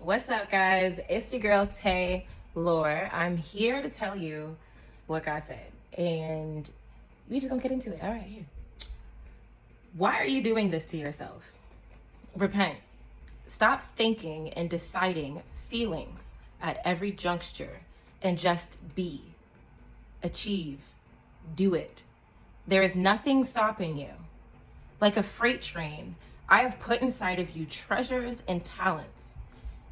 What's up, guys? It's your girl Taylor. I'm here to tell you what God said, and we just gonna get into it. All right, here. Why are you doing this to yourself? Repent. Stop thinking and deciding feelings at every juncture, and just be, achieve, do it. There is nothing stopping you. Like a freight train, I have put inside of you treasures and talents.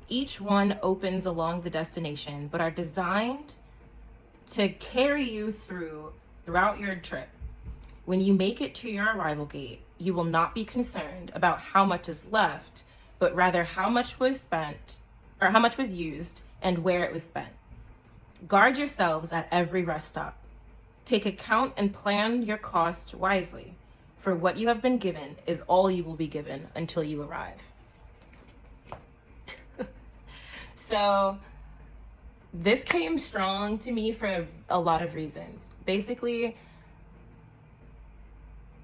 Each one opens along the destination, but are designed to carry you throughout your trip. When you make it to your arrival gate, you will not be concerned about how much is left, but rather how much was spent, or how much was used and where it was spent. Guard yourselves at every rest stop. Take account and plan your cost wisely, for what you have been given is all you will be given until you arrive. So this came strong to me for a lot of reasons. Basically,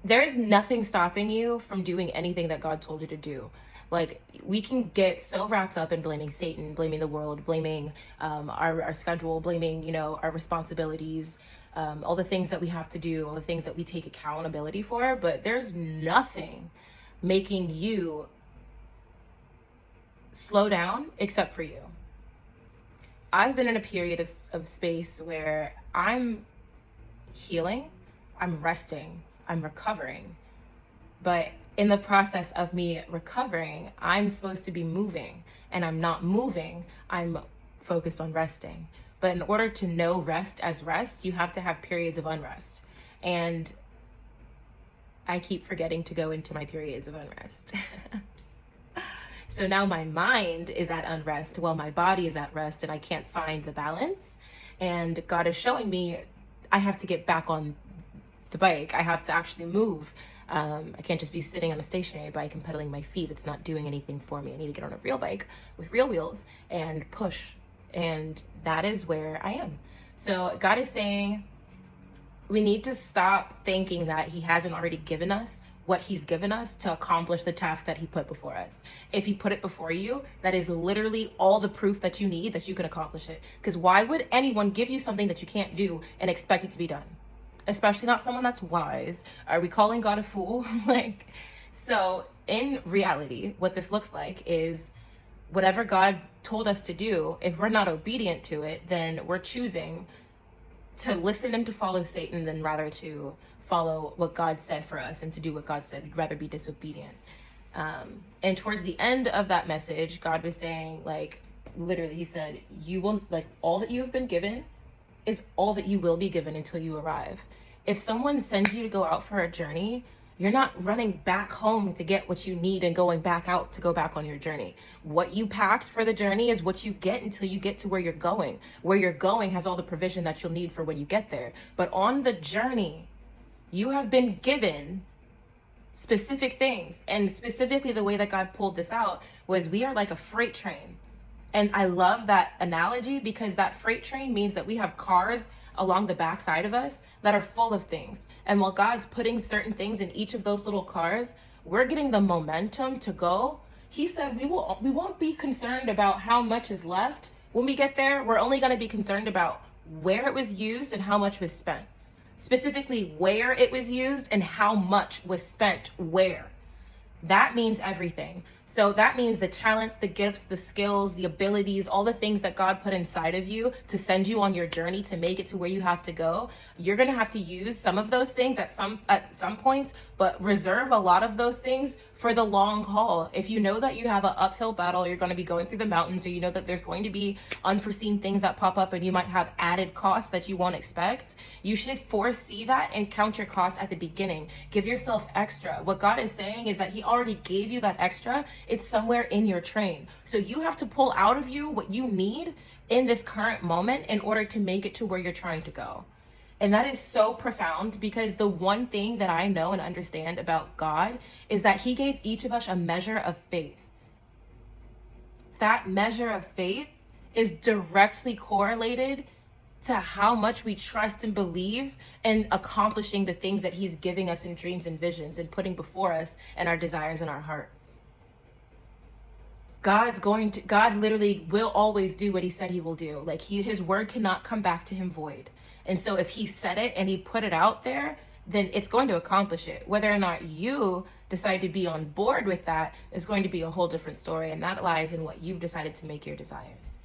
there is nothing stopping you from doing anything that God told you to do. Like, we can get so wrapped up in blaming Satan, blaming the world, blaming our schedule, blaming, our responsibilities, all the things that we have to do, all the things that we take accountability for. But there's nothing making you slow down except for you. I've been in a period of space where I'm healing, I'm resting, I'm recovering. But in the process of me recovering, I'm supposed to be moving, and I'm not moving. I'm focused on resting. But in order to know rest as rest, you have to have periods of unrest. And I keep forgetting to go into my periods of unrest. So now my mind is at unrest while my body is at rest, and I can't find the balance. And God is showing me I have to get back on the bike. I have to actually move. I can't just be sitting on a stationary bike and pedaling my feet. It's not doing anything for me. I need to get on a real bike with real wheels and push. And that is where I am. So God is saying we need to stop thinking that He hasn't already given us what He's given us to accomplish the task that He put before us. If He put it before you, that is literally all the proof that you need that you can accomplish it. Because why would anyone give you something that you can't do and expect it to be done? Especially not someone that's wise. Are we calling God a fool? So in reality, what this looks like is whatever God told us to do, if we're not obedient to it, then we're choosing to listen and to follow Satan than rather to follow what God said for us and to do what God said. We'd rather be disobedient. And towards the end of that message, God was saying, literally, He said, you will, all that you have been given is all that you will be given until you arrive. If someone sends you to go out for a journey, you're not running back home to get what you need and going back out to go back on your journey. What you packed for the journey is what you get until you get to where you're going. Where you're going has all the provision that you'll need for when you get there. But on the journey, you have been given specific things. And specifically, the way that God pulled this out was we are like a freight train. And I love that analogy because that freight train means that we have cars along the backside of us that are full of things. And while God's putting certain things in each of those little cars, we're getting the momentum to go. He said we won't be concerned about how much is left. When we get there, we're only going to be concerned about where it was used and how much was spent. Specifically, where it was used and how much was spent where. That means everything. So that means the talents, the gifts, the skills, the abilities, all the things that God put inside of you to send you on your journey to make it to where you have to go. You're going to have to use some of those things at some points, but reserve a lot of those things for the long haul. If you know that you have an uphill battle, you're going to be going through the mountains, or you know that there's going to be unforeseen things that pop up and you might have added costs that you won't expect, you should foresee that and count your costs at the beginning. Give yourself extra. What God is saying is that He already gave you that extra. It's somewhere in your train. So you have to pull out of you what you need in this current moment in order to make it to where you're trying to go. And that is so profound because the one thing that I know and understand about God is that He gave each of us a measure of faith. That measure of faith is directly correlated to how much we trust and believe in accomplishing the things that He's giving us in dreams and visions and putting before us and our desires in our heart. God literally will always do what he said he will do. Like his word cannot come back to him void. And so if he said it and he put it out there, then it's going to accomplish it. Whether or not you decide to be on board with that is going to be a whole different story. And that lies in what you've decided to make your desires.